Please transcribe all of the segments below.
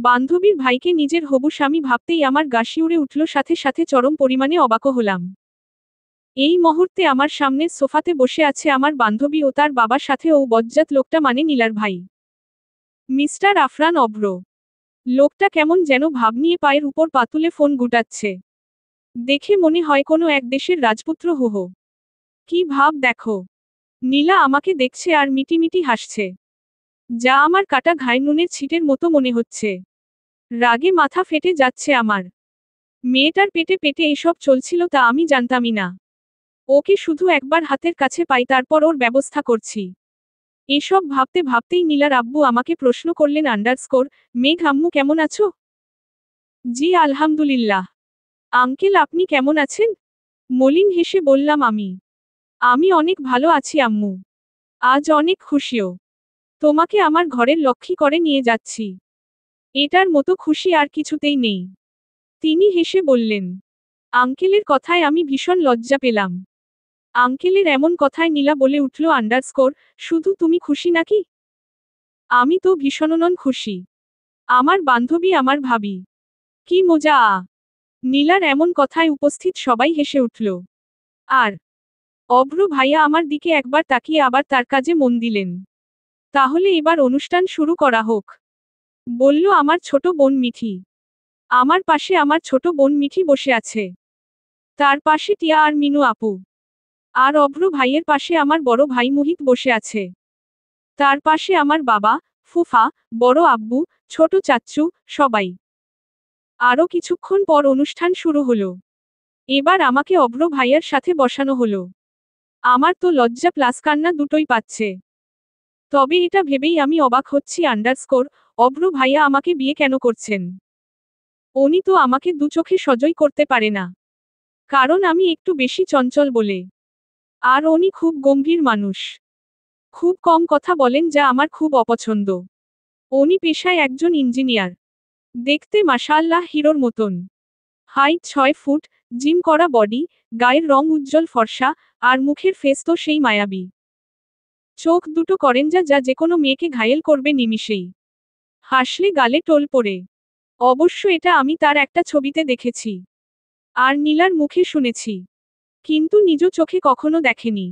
বান্ধবীর ভাইকে নিজের হবু স্বামী ভাবতেই আমার গা শিউরে উঠল, সাথে সাথে চরম পরিমাণে অবাকও হলাম। এই মুহূর্তে আমার সামনের সোফাতে বসে আছে আমার বান্ধবী ও তার বাবার সাথে ও বজ্জাত লোকটা, মানে নীলার ভাই মিস্টার আফরান অব্র। লোকটা কেমন যেন ভাব নিয়ে পায়ের উপর পা তুলে ফোন গুটাচ্ছে। দেখে মনে হয় কোনো এক দেশের রাজপুত্র। হুহো, কি ভাব দেখো। নীলা আমাকে দেখছে আর মিটিমিটি হাসছে, যা আমার কাটা ঘায়ে নুনের ছিটের মতো মনে হচ্ছে। রাগে মাথা ফেটে যাচ্ছে আমার। মেয়েটার পেটে পেটে এসব চলছিল তা আমি জানতামই না। ওকে শুধু একবার হাতের কাছে পাই, তারপর ওর ব্যবস্থা করছি। এসব ভাবতে ভাবতেই নীলার আব্বু আমাকে প্রশ্ন করলেন, মেঘ আম্মু কেমন আছো? জি আলহামদুলিল্লাহ। আঙ্কেল আপনি কেমন আছেন? মলিন হেসে বললাম আমি। আমি অনেক ভালো আছি আম্মু। আজ অনেক খুশিও। তোমাকে আমার ঘরের লক্ষ্মী করে নিয়ে যাচ্ছি। এটার মতো খুশি আর কিছুতেই নেই। তিনি হেসে বললেন। আঙ্কেলের কথায় আমি ভীষণ লজ্জা পেলাম। আঙ্কেলের এমন কথায় নীলা বলে উঠল, শুধু তুমি খুশি নাকি? আমি তো ভীষণনন খুশি। আমার বান্ধবী, আমার ভাবি। কি মজা! নীলার এমন কথায় উপস্থিত সবাই হেসে উঠল। আর অভ্র ভাইয়া আমার দিকে একবার তাকিয়ে আবার তার কাজে মন দিলেন। তাহলে এবার অনুষ্ঠান শুরু করা হোক, বলল আমার ছোট বোন মিঠি। আমার পাশে আমার ছোট বোন মিঠি বসে আছে। তার পাশে টিয়া আর মিনু আপু। আর অভ্র ভাইয়ের পাশে আমার বড় ভাই মুহিত বসে আছে। তার পাশে আমার বাবা, ফুফা, বড় আব্বু, ছোট চাচ্চু, সবাই। আরও কিছুক্ষণ পর অনুষ্ঠান শুরু হলো। এবার আমাকে অভ্র ভাইয়ার সাথে বসানো হলো। আমার তো লজ্জা প্লাস কান্না দুটোই পাচ্ছে। তবে এটা ভেবেই আমি অবাক হচ্ছি, অভ্র ভাইয়া আমাকে বিয়ে কেন করছেন? উনি তো আমাকে দু চোখে সহ্যই করতে পারে না। কারণ আমি একটু বেশি চঞ্চল বলে। আর উনি খুব গম্ভীর মানুষ। খুব কম কথা বলেন, যা আমার খুব অপছন্দ। উনি পেশায় একজন ইঞ্জিনিয়ার। দেখতে মাশাআল্লাহ হিরোর মতন। হাইট 6 ফুট, জিম করা বডি, গায়ের রং উজ্জ্বল ফর্সা, আর মুখের ফেস তো সেই মায়াবী। চোখ দুটো করেন যা যা যেকোনো মেয়েকে ঘায়েল করবে নিমিষেই। হাসলে গালে টোল পড়ে। অবশ্য এটা আমি তার একটা ছবিতে দেখেছি। আর নীলার মুখে শুনেছি। কিন্তু নিজ চোখে কখনো দেখেনি।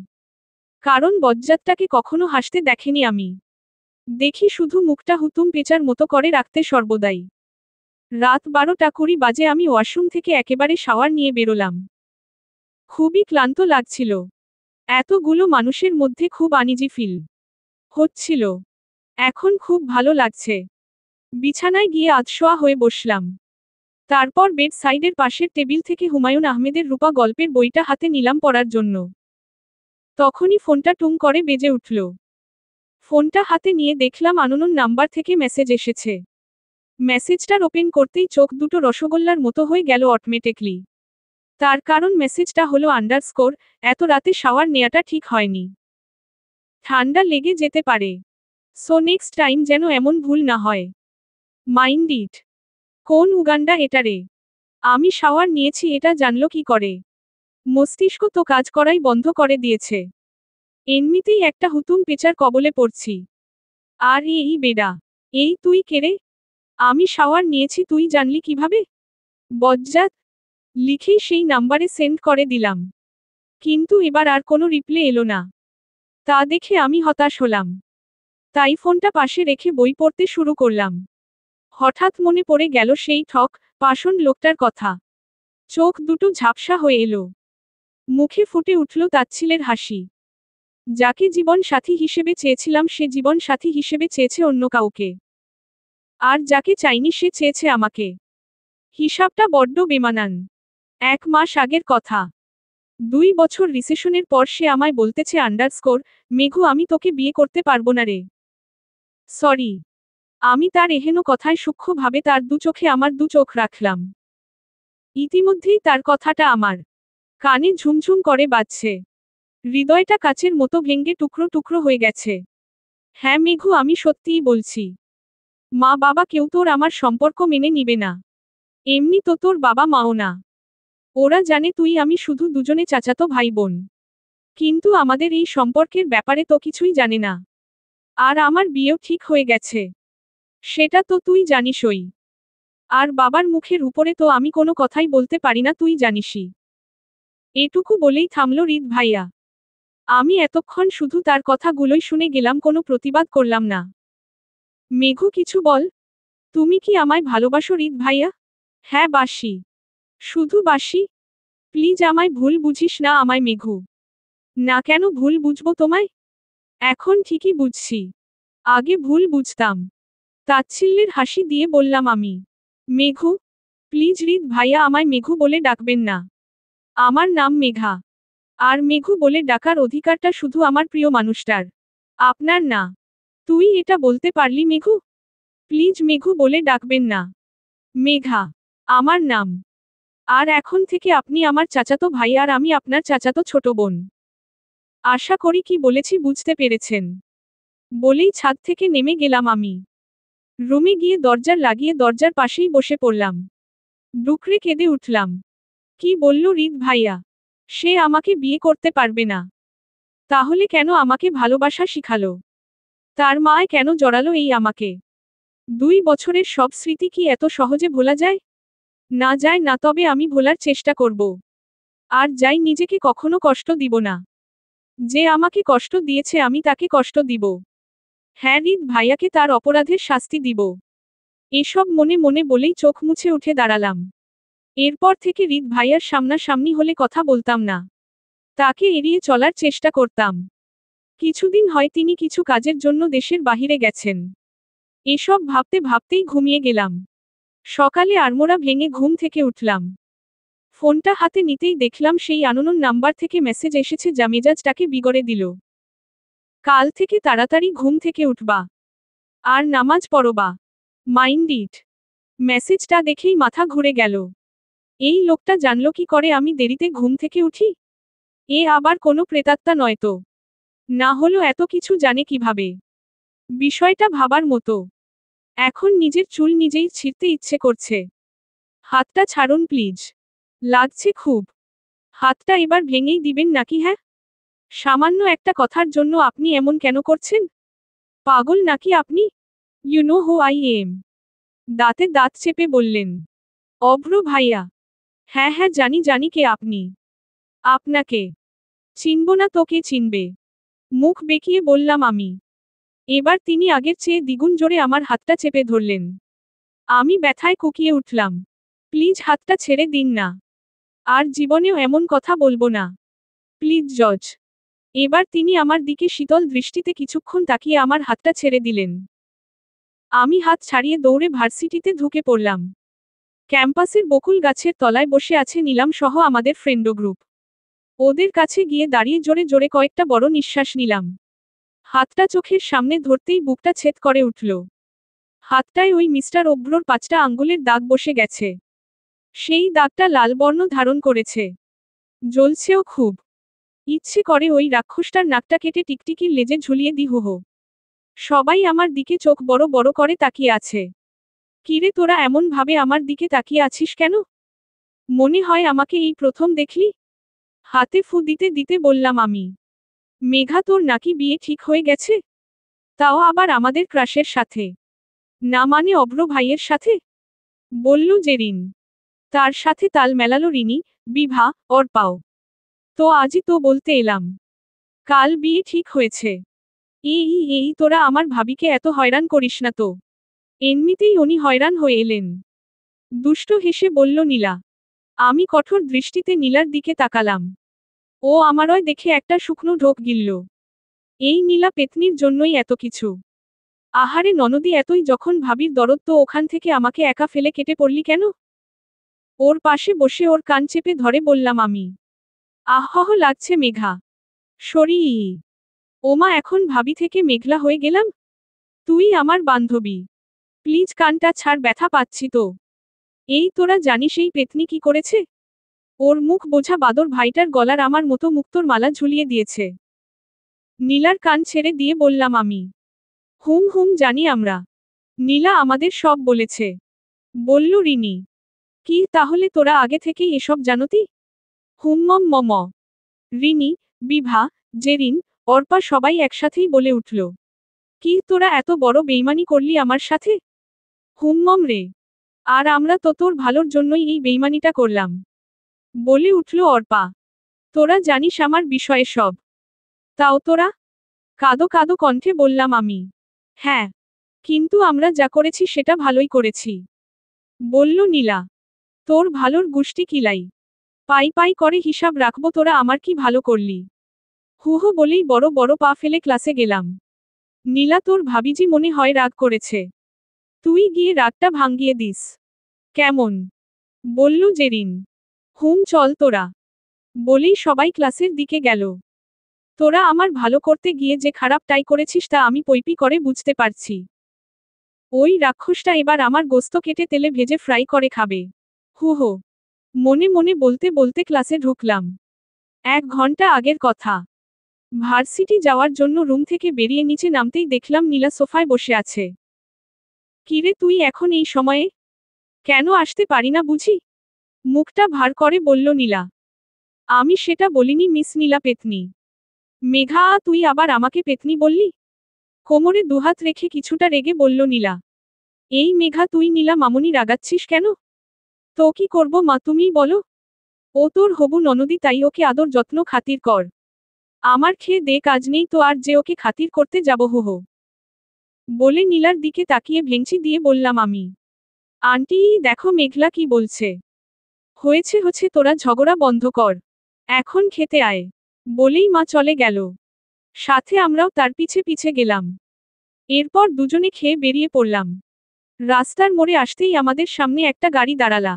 কারণ বজ্জাতটাকে কখনো হাসতে দেখেনি আমি। দেখি শুধু মুখটা হুতুম পেঁচার মতো করে রাখতে সর্বদাই। রাত 12টা 20 বাজে আমি ওয়াশরুম থেকে একেবারে শাওয়ার নিয়ে বেরোলাম। খুবই ক্লান্ত লাগছিল। এতগুলো মানুষের মধ্যে খুব আনইজি ফিল হচ্ছিল। এখন খুব ভালো লাগছে। বিছানায় গিয়ে আধশোয়া হয়ে বসলাম। তারপর বেড সাইডের পাশের টেবিল থেকে হুমায়ুন আহমেদের রূপা গল্পের বইটা হাতে নিলাম পড়ার জন্য। তখনই ফোনটা টুং করে বেজে উঠল। ফোনটা হাতে নিয়ে দেখলাম আননোন নাম্বার থেকে মেসেজ এসেছে। মেসেজটার ওপেন করতেই চোখ দুটো রসগোল্লার মতো হয়ে গেল অটোমেটিকলি। তার কারণ মেসেজটা হলো, এত রাতে শাওয়ার নেয়াটা ঠিক হয়নি। ঠান্ডা লেগে যেতে পারে। সো নেক্সট টাইম যেন এমন ভুল না হয়। Mind it. কোন উগান্ডা এটা রে? আমি শাওয়ার নিয়েছি এটা জানলো কি করে? মস্তিষ্ক তো কাজ করাই বন্ধ করে দিয়েছে। এমনিতেই একটা হুতুম পেঁচার কবলে পড়ছি। আর এই বেডা। এই তুই কে রে? আমি শাওয়ার নিয়েছি তুই জানলি কিভাবে? বজ্জাত। লিখেই সেই নাম্বারে সেন্ড করে দিলাম। কিন্তু এবার আর কোনো রিপ্লে এলো না। তা দেখে আমি হতাশ হলাম। তাই ফোনটা পাশে রেখে বই পড়তে শুরু করলাম। হঠাৎ মনে পড়ে গেল সেই পাষণ্ড লোকটার কথা। চোখ দুটো ঝাপসা হয়ে এলো। মুখে ফুটে উঠল তাচ্ছিলের হাসি। যাকে জীবন সাথী হিসেবে চেয়েছিলাম সে জীবন সাথী হিসেবে চেয়েছে অন্য কাউকে। আর যাকে চাইনি সে চেয়েছে আমাকে। হিসাবটা বড্ড বেমানান। 1 মাস আগের কথা। 2 বছর রিসেশনের পর সে আমায় বলতেছে, মেঘু আমি তোকে বিয়ে করতে পারবো না রে। সরি। আমি তার এহেন কথায় সূক্ষ্মভাবে তার দু চোখে আমার দু চোখ রাখলাম। ইতিমধ্যেই তার কথাটা আমার কানে ঝুমঝুম করে বাজছে। হৃদয়টা কাচের মতো ভেঙ্গে টুকরো টুকরো হয়ে গেছে। হ্যাঁ মেঘু, আমি সত্যিই বলছি। মা বাবা কেউ তোর আমার সম্পর্ক মেনে নিবে না। এমনি তো তোর বাবা মাও না। ওরা জানে তুই আমি শুধু দুজনে চাচাতো ভাই বোন। কিন্তু আমাদের এই সম্পর্কের ব্যাপারে তো কিছুই জানে না। আর আমার বিয়েও ঠিক হয়ে গেছে। সেটা তো তুই জানিসই। আর বাবার মুখের উপরে তো আমি কোনো কথাই বলতে পারি না, তুই জানিসই। এটুকু বলেই থামল হৃদ ভাইয়া। আমি এতক্ষণ শুধু তার কথাগুলোই শুনে গেলাম, কোনো প্রতিবাদ করলাম না। মেঘু, কিছু বল। তুমি কি আমায় ভালোবাসো হৃদ ভাইয়া? হ্যাঁ বাসি। শুধু বাসি? প্লিজ আমায় ভুল বুঝিস না আমায় মেঘু। না, কেন ভুল বুঝবো তোমায়? এখন ঠিকই বুঝছি। আগে ভুল বুঝতাম। তাচ্ছিল্যের হাসি দিয়ে বললাম আমি। মেঘু, প্লিজ হৃদ ভাইয়া আমায় মেঘু বলে ডাকবেন না। আমার নাম মেঘা। আর মেঘু বলে ডাকার অধিকারটা শুধু আমার প্রিয় মানুষটার, আপনার না। তুই এটা বলতে পারলি মেঘু? প্লিজ মেঘু বলে ডাকবেন না। মেঘা আমার নাম। আর এখন থেকে আপনি আমার চাচাতো ভাই আর আমি আপনার চাচাতো ছোট বোন। আশা করি কি বলেছি বুঝতে পেরেছেন। বলেই ছাদ থেকে নেমে গেলাম আমি। রুমে গিয়ে দরজার লাগিয়ে দরজার পাশেই বসে পড়লাম। ডুকরে কেঁদে উঠলাম। কি বলল হৃদ ভাইয়া? সে আমাকে বিয়ে করতে পারবে না? তাহলে কেন আমাকে ভালোবাসা শিখালো? তার মায় কেন জড়ালো এই আমাকে? 2 বছরের সব স্মৃতি কি এত সহজে ভোলা যায়? না যায় না, তবে আমি ভোলার চেষ্টা করব। আর যাই, নিজেকে কখনো কষ্ট দিব না। যে আমাকে কষ্ট দিয়েছে আমি তাকে কষ্ট দিব। হ্যাঁ, হৃদ ভাইয়াকে তার অপরাধের শাস্তি দিব। এসব মনে মনে বলেই চোখ মুছে উঠে দাঁড়ালাম। এরপর থেকে হৃদ ভাইয়ার সামনাসামনি হলে কথা বলতাম না। তাকে এড়িয়ে চলার চেষ্টা করতাম। কিছুদিন হয় তিনি কিছু কাজের জন্য দেশের বাহিরে গেছেন। এসব ভাবতে ভাবতেই ঘুমিয়ে গেলাম। সকালে আড়মোড়া ভেঙে ঘুম থেকে উঠলাম। ফোনটা হাতে নিতেই দেখলাম সেই আননোন নাম্বার থেকে মেসেজ এসেছে, যা মেজাজটাকে বিগড়ে দিল। কাল থেকে তাড়াতাড়ি ঘুম থেকে উঠবা। আর নামাজ পড়বা। Mind it. মেসেজটা দেখেই মাথা ঘুরে গেল। এই লোকটা জানল কি করে আমি দেরিতে ঘুম থেকে উঠি? এ আবার কোনো প্রেতাত্মা নয় তো? না হলো এত কিছু জানে কিভাবে? বিষয়টা ভাবার মতো। এখন নিজের চুল নিজেই ছিঁড়তে ইচ্ছে করছে। হাতটা ছাড়ুন প্লিজ। লাগছে খুব। হাতটা এবার ভেঙেই দিবেন নাকি? হ্যাঁ, সামান্য একটা কথার জন্য আপনি এমন কেন করছেন? পাগল নাকি আপনি? You know who I am. দাঁতে দাঁত চেপে বললেন অভ্র ভাইয়া। হ্যাঁ হ্যাঁ, জানি জানি কে আপনি। আপনাকে চিনব না তো কে চিনবে? মুখ বেঁকিয়ে বললাম আমি। এবার তিনি আগের চেয়ে দ্বিগুণ জোরে আমার হাতটা চেপে ধরলেন। আমি ব্যথায় কুকিয়ে উঠলাম। প্লিজ হাতটা ছেড়ে দিন না। আর জীবনেও এমন কথা বলবো না। প্লিজ জজ। এবার তিনি আমার দিকে শীতল দৃষ্টিতে কিছুক্ষণ তাকিয়ে আমার হাতটা ছেড়ে দিলেন। আমি হাত ছাড়িয়ে দৌড়ে ভার্সিটিতে ঢুকে পড়লাম। ক্যাম্পাসের বকুল গাছের তলায় বসে আছে নিলাম সহ আমাদের ফ্রেন্ড গ্রুপ। ওদের কাছে গিয়ে দাঁড়িয়ে জোরে জোরে কয়েকটা বড় নিঃশ্বাস নিলাম। হাতটা চোখের সামনে ধরতেই বুকটা ছেদ করে উঠল। হাতটায় ওই মিস্টার অভ্রর 5টা আঙ্গুলের দাগ বসে গেছে। সেই দাগটা লাল বর্ণ ধারণ করেছে। জ্বলছেও খুব। ইচ্ছে করে ওই রাক্ষসটার নাকটা কেটে টিকটিকির লেজে ঝুলিয়ে দি হুহো। সবাই আমার দিকে চোখ বড় বড় করে তাকিয়ে আছে। কিরে তোরা এমন ভাবে আমার দিকে তাকিয়ে আছিস কেন? মনে হয় আমাকে এই প্রথম দেখলি? হাতে ফু দিতে দিতে বললাম আমি। মেঘা, তোর নাকি বিয়ে ঠিক হয়ে গেছে? তাও আবার আমাদের ক্রাশের সাথে? না মানে অভ্র ভাইয়ের সাথে? বলল জেরিন। তার সাথে তাল মেলালো রিনি, বিভা, অর্পাও। তো আজই তো বলতে এলাম কাল বিয়ে ঠিক হয়েছে। এই তোরা আমার ভাবিকে এত হয়রান করিস না তো। এমনিতেই উনি হয়রান হয়ে এলেন। দুষ্ট হেসে বলল নীলা। আমি কঠোর দৃষ্টিতে নীলার দিকে তাকালাম। ও আমারয় দেখে একটা শুকনো ঢোক গিলল। এই নীলা পেতনির জন্যই এত কিছু। আহারে ননদি, এতই যখন ভাবির দরদ, তো ওখান থেকে আমাকে একা ফেলে কেটে পড়লি কেন? ওর পাশে বসে ওর কান চেপে ধরে বললাম আমি। আহহ লাগছে মেঘা। সরি। ওমা, এখন ভাবি থেকে মেঘলা হয়ে গেলাম? তুই আমার বান্ধবী। প্লিজ কানটা ছাড়, ব্যথা পাচ্ছি তো। এই তোরা জানিস এই পেতনি কি করেছে? ওর মুখ বোঝা বাদর ভাইটার গলার আমার মতো মুক্তোর মালা ঝুলিয়ে দিয়েছে। নীলার কান ছেড়ে দিয়ে বললাম আমি। হুম হুম, জানি আমরা। নীলা আমাদের সব বলেছে। বলল রিনি। কি তাহলে তোরা আগে থেকেই এসব জানতি? হুম মম। রিনি, বিভা, জেরিন, অর্পা সবাই একসাথেই বলে উঠল। কি তোরা এত বড় বেইমানি করলি আমার সাথে? হুম রে। আর আমরা তো তোর ভালোর জন্যই এই বেইমানিটা করলাম। বলে উঠল অর্পা। তোরা জানিস আমার বিষয়ে সব। তাও তোরা? কাঁদো কাঁদো কণ্ঠে বললাম আমি। হ্যাঁ। কিন্তু আমরা যা করেছি সেটা ভালোই করেছি। বলল নীলা। তোর ভালোর গুষ্টি কিলাই। পাই পাই করে হিসাব রাখবো তোরা আমার কি ভালো করলি। হুহু বলেই বড় বড় পা ফেলে ক্লাসে গেলাম। নীলা তোর ভাবিজি মনে হয় রাগ করেছে। তুই গিয়ে রাগটা ভাঙ্গিয়ে দিস। কেমন? বলল জেরিন। হুম চল তোরা। বলেই সবাই ক্লাসের দিকে গেল। তোরা আমার ভালো করতে গিয়ে যে খারাপটাই করেছিস তা আমি পৈপি করে বুঝতে পারছি। ওই রাক্ষসটা এবার আমার গোস্ত কেটে তেলে ভেজে ফ্রাই করে খাবে। হুহো। মনে মনে বলতে বলতে ক্লাসে ঢুকলাম। 1 ঘন্টা আগের কথা। ভার্সিটি যাওয়ার জন্য রুম থেকে বেরিয়ে নিচে নামতেই দেখলাম নীলা সোফায় বসে আছে। কিরে তুই এখন এই সময়ে? কেন আসতে পারি না বুঝি? মুখটা ভার করে বলল নীলা। আমি সেটা বলিনি মিস নীলা পেতনি। মেঘা তুই আবার আমাকে পেতনি বললি? কোমরে দুহাত রেখে কিছুটা রেগে বলল নীলা। এই মেঘা তুই নীলা মামুনি রাগাচ্ছিস কেন? তো কি করব মা তুমিই বলো। ও তোর হবু ননদি তাই ওকে আদর যত্ন খাতির কর। আমার খেয়ে দে কাজ নেই তো আর যে ওকে খাতির করতে যাব হো। বলে নীলার দিকে তাকিয়ে ভেঙচি দিয়ে বললাম আমি। আন্টি দেখো মেঘলা কি বলছে। হয়েছে তোরা ঝগড়া বন্ধ কর। এখন খেতে আয়। বলেই মা চলে গেল। সাথে আমরাও তার পিছে পিছে গেলাম। এরপর দুজনে খেয়ে বেরিয়ে পড়লাম। রাস্তার মোড়ে আসতেই আমাদের সামনে একটা গাড়ি দাঁড়ালা।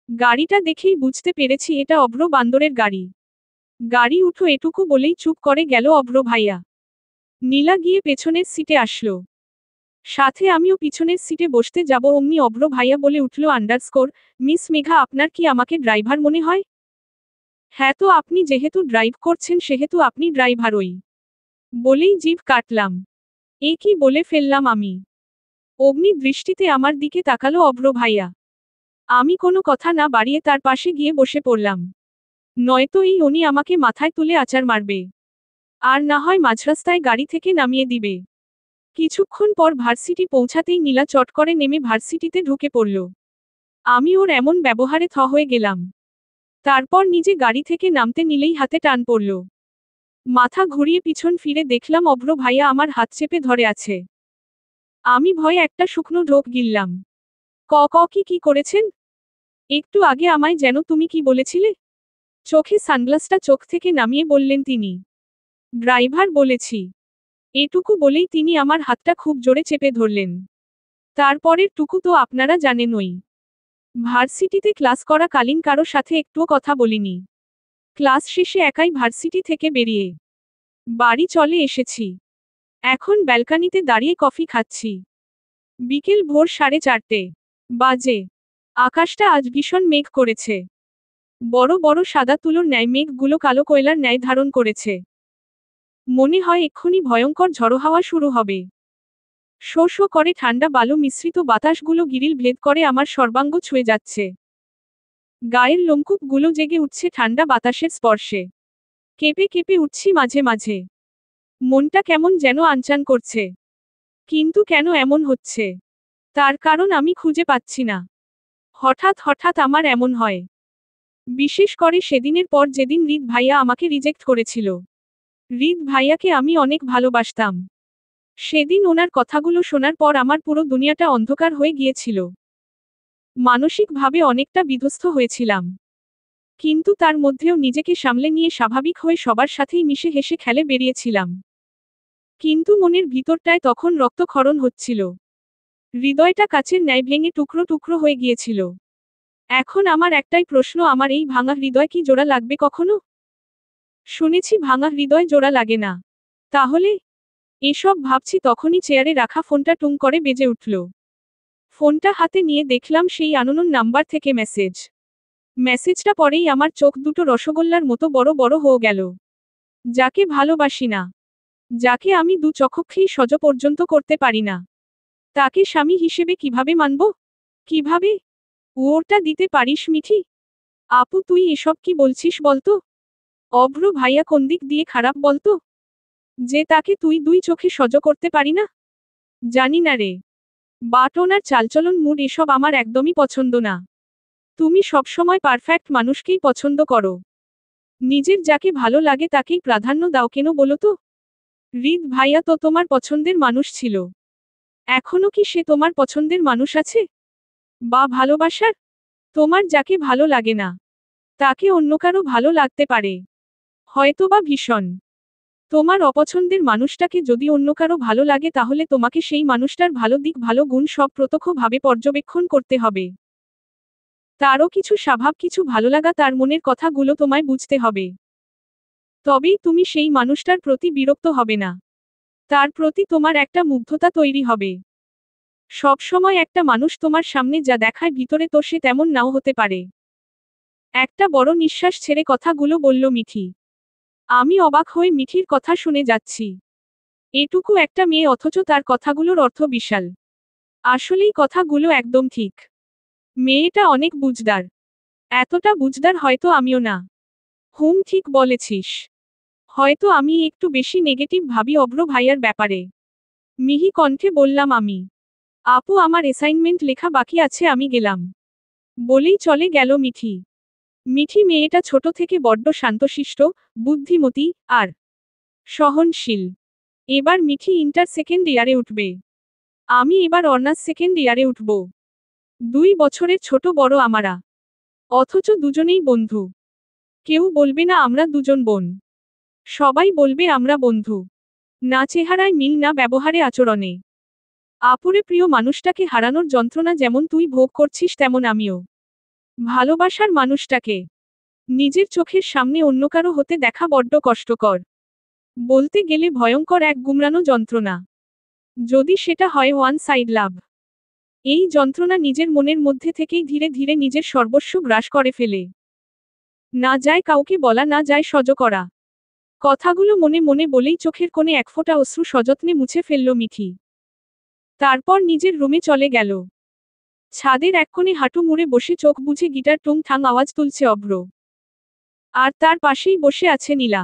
গাড়িটা দেখেই বুঝতে পেরেছি এটা অভ্র বান্দরের গাড়ি। গাড়ি উঠো এটুকু বলেই চুপ করে গেল অভ্র ভাইয়া। নীলা গিয়ে পেছনের সিটে আসলো। সাথে আমিও পিছনের সিটে বসতে যাব অমনি অভ্র ভাইয়া বলে উঠল আন্ডারস্কোর, মিস মেঘা আপনার কি আমাকে ড্রাইভার মনে হয়? হ্যাঁ তো আপনি যেহেতু ড্রাইভ করছেন সেহেতু আপনি ড্রাইভারই। বলেই জিভ কাটলাম। এ কি বলে ফেললাম আমি? অগ্নি দৃষ্টিতে আমার দিকে তাকালো অভ্র ভাইয়া। আমি কোনো কথা না বাড়িয়ে তার পাশে গিয়ে বসে পড়লাম। নয়তো এই উনি আমাকে মাথায় তুলে আছাড় মারবে। আর না হয় মাঝরাস্তায় গাড়ি থেকে নামিয়ে দিবে। কিছুক্ষণ পর ভার্সিটি পৌঁছাতেই নীলা চট করে নেমে ভার্সিটিতে ঢুকে পড়ল। আমি ওর এমন ব্যবহারে থ হয়ে গেলাম। তারপর নিজে গাড়ি থেকে নামতে নিলেই হাতে টান পড়ল। মাথা ঘুরিয়ে পিছন ফিরে দেখলাম অভ্র ভাইয়া আমার হাত চেপে ধরে আছে। আমি ভয়ে একটা শুকনো ঢোক গিললাম। কি করেছেন? একটু আগে আমায় যেন তুমি কি বলেছিলে? চোখে সানগ্লাসটা চোখ থেকে নামিয়ে বললেন তিনি। ড্রাইভার বলেছি। এটুকু বলেই তিনি আমার হাতটা খুব জোরে চেপে ধরলেন। তারপরের টুকু তো আপনারা জানেনই। ভার্সিটিতে ক্লাস করা কালীন কারো সাথে একটুও কথা বলিনি। ক্লাস শেষে একাই ভার্সিটি থেকে বেরিয়ে বাড়ি চলে এসেছি। এখন ব্যালকানিতে দাঁড়িয়ে কফি খাচ্ছি। বিকেল ভোর 4:30 বাজে। আকাশটা আজ ভীষণ মেঘ করেছে। বড় বড় সাদা তুলোর ন্যায় মেঘগুলো কালো কয়লার ন্যায় ধারণ করেছে। মনে হয় এক্ষুনি ভয়ঙ্কর ঝড়ো হাওয়া শুরু হবে। শো শো করে ঠান্ডা বালু মিশ্রিত বাতাসগুলো গিরিল ভেদ করে আমার সর্বাঙ্গ ছুঁয়ে যাচ্ছে। গায়ের লোমকূপগুলো জেগে উঠছে ঠান্ডা বাতাসের স্পর্শে। কেঁপে কেঁপে উঠছি মাঝে মাঝে। মনটা কেমন যেন আনচান করছে। কিন্তু কেন এমন হচ্ছে? তার কারণ আমি খুঁজে পাচ্ছি না। হঠাৎ হঠাৎ আমার এমন হয়। বিশেষ করে সেদিনের পর যেদিন হৃদ ভাইয়া আমাকে রিজেক্ট করেছিল। হৃদ ভাইয়াকে আমি অনেক ভালোবাসতাম। সেদিন ওনার কথাগুলো শোনার পর আমার পুরো দুনিয়াটা অন্ধকার হয়ে গিয়েছিল। মানসিকভাবে অনেকটা বিধ্বস্ত হয়েছিলাম। কিন্তু তার মধ্যেও নিজেকে সামলে নিয়ে স্বাভাবিক হয়ে সবার সাথেই মিশে হেসে খেলে বেরিয়েছিলাম। কিন্তু মনের ভিতরটায় তখন রক্তক্ষরণ হচ্ছিল। হৃদয়টা কাচের ন্যায় ভেঙে টুকরো টুকরো হয়ে গিয়েছিল। এখন আমার একটাই প্রশ্ন, আমার এই ভাঙা হৃদয় কি জোড়া লাগবে কখনো? শুনেছি ভাঙা হৃদয় জোড়া লাগে না। তাহলে? এসব ভাবছি তখনই চেয়ারে রাখা ফোনটা টুং করে বেজে উঠল। ফোনটা হাতে নিয়ে দেখলাম সেই আননোন নাম্বার থেকে মেসেজ। মেসেজটা পরেই আমার চোখ দুটো রসগোল্লার মতো বড় বড় হয়ে গেল। যাকে ভালোবাসি না, যাকে আমি দু চক্ষুক্ষেই সহ্য পর্যন্ত করতে পারি না, তাকে স্বামী হিসেবে কিভাবে মানব? কিভাবে ওরটা দিতে পারিস মিঠি? আপু তুই এসব কি বলছিস বলতো? অভ্র ভাইয়া কোন দিক দিয়ে খারাপ বলতো? যে তাকে তুই দুই চোখে সহ্য করতে পারি না? জানি না রে। বাট ওনার চালচলন, মুড এসব আমার একদমই পছন্দ না। তুমি সবসময় পারফেক্ট মানুষকেই পছন্দ করো। নিজের যাকে ভালো লাগে তাকেই প্রাধান্য দাও কেন বলো তো? হৃদ ভাইয়া তো তোমার পছন্দের মানুষ ছিল। এখনো কি সে তোমার পছন্দের মানুষ আছে? বা ভালোবাসার? তোমার যাকে ভালো লাগে না, তাকে অন্য কারো ভালো লাগতে পারে। হয়তোবা ভীষণ। তোমার অপছন্দের মানুষটাকে যদি অন্য কারো ভালো লাগে তাহলে তোমাকে সেই মানুষটার ভালো দিক ভালো গুণ সব প্রত্যক্ষভাবে পর্যবেক্ষণ করতে হবে। তারও কিছু স্বভাব, কিছু ভালোলাগা, তার মনের কথাগুলো তোমায় বুঝতে হবে। তবেই তুমি সেই মানুষটার প্রতি বিরক্ত হবে না। তার প্রতি তোমার একটা মুগ্ধতা তৈরি হবে। সবসময় একটা মানুষ তোমার সামনে যা দেখায় ভিতরে তো সে তেমন নাও হতে পারে। একটা বড় নিঃশ্বাস ছেড়ে কথাগুলো বলল মিঠি। আমি অবাক হয়ে মিঠির কথা শুনে যাচ্ছি। এটুকু একটা মেয়ে অথচ তার কথাগুলোর অর্থ বিশাল। আসলেই কথাগুলো একদম ঠিক। মেয়েটা অনেক বুঝদার। এতটা বুঝদার হয়তো আমিও না। হুম, ঠিক বলেছিস। হয়তো আমি একটু বেশি নেগেটিভ ভাবি অব্র ভাইয়ার ব্যাপারে। মিহি কণ্ঠে বললাম আমি। আপু, আমার অ্যাসাইনমেন্ট লেখা বাকি আছে, আমি গেলাম। বলেই চলে গেল মিঠি। মিঠি মেয়েটা ছোট থেকে বড্ড শান্তশিষ্ট, বুদ্ধিমতী, আর সহনশীল। এবার মিঠি ইন্টার সেকেন্ড ইয়ারে উঠবে। আমি এবার অনার্স সেকেন্ড ইয়ারে উঠব। 2 বছরের ছোট বড় আমারা। অথচ দুজনেই বন্ধু। কেউ বলবে না আমরা দুজন বোন। সবাই বলবে আমরা বন্ধু। না চেহারায় মিল, না ব্যবহারে আচরণে। আপুরে, প্রিয় মানুষটাকে হারানোর যন্ত্রণা যেমন তুই ভোগ করছিস তেমন আমিও। ভালোবাসার মানুষটাকে নিজের চোখের সামনে অন্য কারো হতে দেখা বড্ড কষ্টকর। বলতে গেলে ভয়ঙ্কর এক গুমরানো যন্ত্রণা। যদি সেটা হয় ওয়ান সাইড লাভ। এই যন্ত্রণা নিজের মনের মধ্যে থেকেই ধীরে ধীরে নিজের সর্বস্ব গ্রাস করে ফেলে। না যায় কাউকে বলা, না যায় সহ্য করা। কথাগুলো মনে মনে বলেই চোখের কোণে এক ফোঁটা অশ্রু সযত্নে মুছে ফেলল মিঠি। তারপর নিজের রুমে চলে গেল। ছাদের এক কোণে হাঁটু মুড়ে বসে চোখ বুজে গিটার টুং ঠাং আওয়াজ তুলছে অভ্র। আর তার পাশেই বসে আছে নীলা।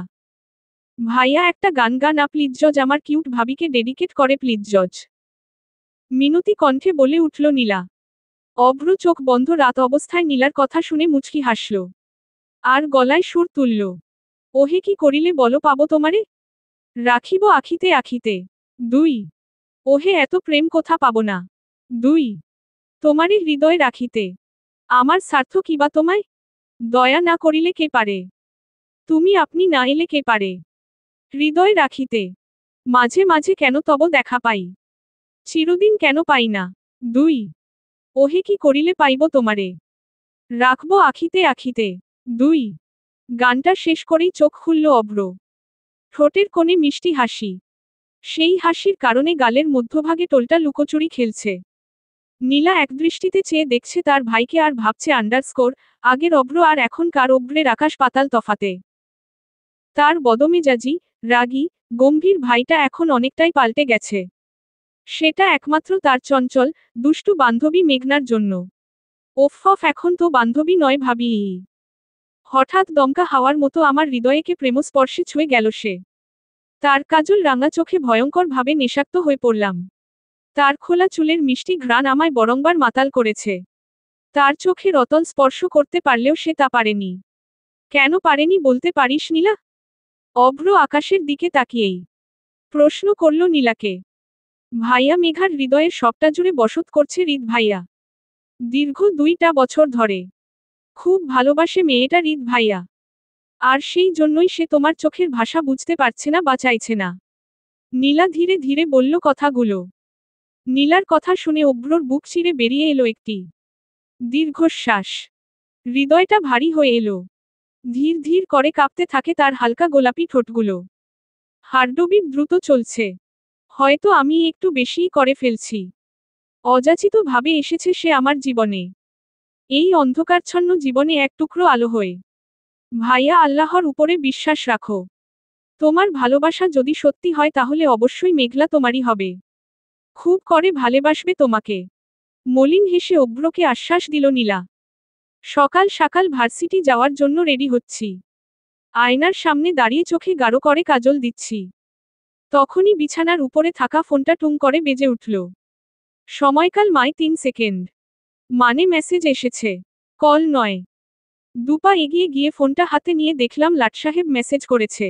ভাইয়া, একটা গান গা না প্লিজ জজ, আমার কিউট ভাবিকে ডেডিকেট করে প্লিজ জজ। মিনতি কণ্ঠে বলে উঠল নীলা। অভ্র চোখ বন্ধ রাত অবস্থায় নীলার কথা শুনে মুচকি হাসল। আর গলায় সুর তুলল। ওহে কি করিলে বলো পাবো তোমারে? রাখিব আখিতে আখিতে। 2 ওহে এত প্রেম কোথা পাবো না। 2 তোমারে হৃদয়ে রাখিতে। আমার স্বার্থ কিবা তোমায়? দয়া না করিলে কে পারে? তুমি আপনি না এলে কে পারে? হৃদয় রাখিতে। মাঝে মাঝে কেন তব দেখা পাই? চিরদিন কেন পাই না? 2 ওহে কি করিলে পাইব তোমারে? রাখব আখিতে আখিতে। 2 গানটা শেষ করেই চোখ খুলল অভ্র। ঠোঁটের কোণে মিষ্টি হাসি। সেই হাসির কারণে গালের মধ্যভাগে টোলটা লুকোচুরি খেলছে। নীলা একদৃষ্টিতে চেয়ে দেখছে তার ভাইকে আর ভাবছে আন্ডারস্কোর, আগের অভ্র আর এখনকার অভ্রের আকাশ পাতাল তফাতে। তার বদমেজাজি, রাগী, গম্ভীর ভাইটা এখন অনেকটাই পাল্টে গেছে। সেটা একমাত্র তার চঞ্চল, দুষ্টু বান্ধবী মেঘনার জন্য। ওফ, এখন তো বান্ধবী নয় ভাবি। হঠাৎ দমকা হাওয়ার মতো আমার হৃদয়কে প্রেমস্পর্শে ছুঁয়ে গেল সে। তার কাজল রাঙা চোখে ভয়ঙ্কর ভাবে নেশাক্ত হয়ে পড়লাম। তার খোলা চুলের মিষ্টি ঘ্রাণ আমায় বরংবার মাতাল করেছে। তার চোখের অতল স্পর্শ করতে পারলেও সে তা পারেনি। কেন পারেনি বলতে পারিস নীলা? অভ্র আকাশের দিকে তাকিয়েই প্রশ্ন করল নীলাকে। ভাইয়া, মেঘার হৃদয়ের সবটা জুড়ে বসত করছে হৃদ ভাইয়া। দীর্ঘ 2টা বছর ধরে। খুব ভালোবাসে মেয়েটা হৃদ ভাইয়া। আর সেই জন্যই সে তোমার চোখের ভাষা বুঝতে পারছে না বা চাইছে না। নীলা ধীরে ধীরে বলল কথাগুলো। নীলার কথা শুনে অভ্রর বুক চিরে বেরিয়ে এলো একটি দীর্ঘশ্বাস। হৃদয়টা ভারী হয়ে এলো। ধীর ধীর করে কাঁপতে থাকে তার হালকা গোলাপি ঠোঁটগুলো। হার্টবিট দ্রুত চলছে। হয়তো আমি একটু বেশিই করে ফেলছি। অযাচিত ভাবে এসেছে সে আমার জীবনে। এই অন্ধকারচ্ছন্ন জীবনে এক টুকরো আলো হয়ে। ভাইয়া, আল্লাহর উপরে বিশ্বাস রাখো। তোমার ভালোবাসা যদি সত্যি হয় তাহলে অবশ্যই মেঘলা তোমারই হবে। খুব করে ভালোবাসবে তোমাকে। মলিন হেসে অভ্রকে আশ্বাস দিল নীলা। সকাল সকাল ভার্সিটি যাওয়ার জন্য রেডি হচ্ছি। আয়নার সামনে দাঁড়িয়ে চোখে গাঢ় করে কাজল দিচ্ছি। তখনই বিছানার উপরে থাকা ফোনটা টুং করে বেজে উঠল। সময়কাল মায় 3 সেকেন্ড। মানে মেসেজ এসেছে, কল নয়। দুপা এগিয়ে গিয়ে ফোনটা হাতে নিয়ে দেখলাম লাট সাহেব মেসেজ করেছে,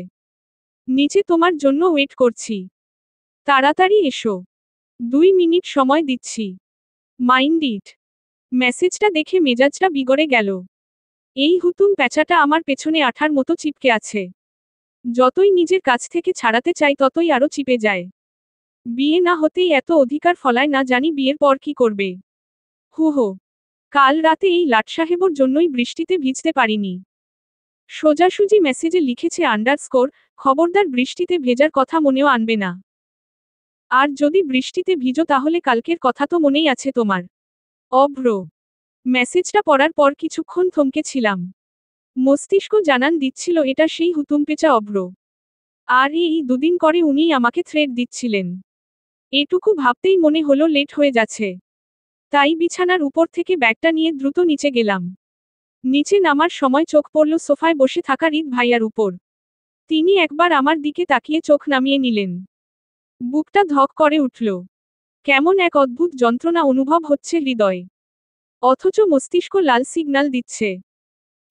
নিচে তোমার জন্য ওয়েট করছি, তাড়াতাড়ি এসো, 2 মিনিট সময় দিচ্ছি, মাইন্ড ইট। মেসেজটা দেখে মেজাজটা বিগড়ে গেল। এই হুতুম প্যাঁচাটা আমার পেছনে আঠার মতো চিপকে আছে। যতই নিজের কাছ থেকে ছাড়াতে চাই ততই আরো চিপে যায়। বিয়ে না হতেই এত অধিকার ফলায়, না জানি বিয়ের পর কি করবে। হো, কাল রাতে এই লাট সাহেবর জন্যই বৃষ্টিতে ভিজতে পারিনি। সোজাসুজি মেসেজে লিখেছে আন্ডারস্কোর, খবরদার বৃষ্টিতে ভেজার কথা মনেও আনবে না। আর যদি বৃষ্টিতে ভিজো তাহলে কালকের কথা তো মনেই আছে তোমার। অভ্র। মেসেজটা পড়ার পর কিছুক্ষণ থমকে ছিলাম। মস্তিষ্ক জানান দিচ্ছিল এটা সেই হুতুমপেঁচা অভ্র। আর এই 2 দিন করে উনিই আমাকে থ্রেট দিচ্ছিলেন। এটুকু ভাবতেই মনে হলো লেট হয়ে যাচ্ছে। তাই বিছানার উপর থেকে ব্যাগটা নিয়ে দ্রুত নিচে গেলাম। নিচে নামার সময় চোখ পড়ল সোফায় বসে থাকা রিদ ভাইয়ার উপর। তিনি একবার আমার দিকে তাকিয়ে চোখ নামিয়ে নিলেন। বুকটা ধক করে উঠল। কেমন এক অদ্ভুত যন্ত্রণা অনুভব হচ্ছে হৃদয়ে। অথচ মস্তিষ্ক লাল সিগন্যাল দিচ্ছে।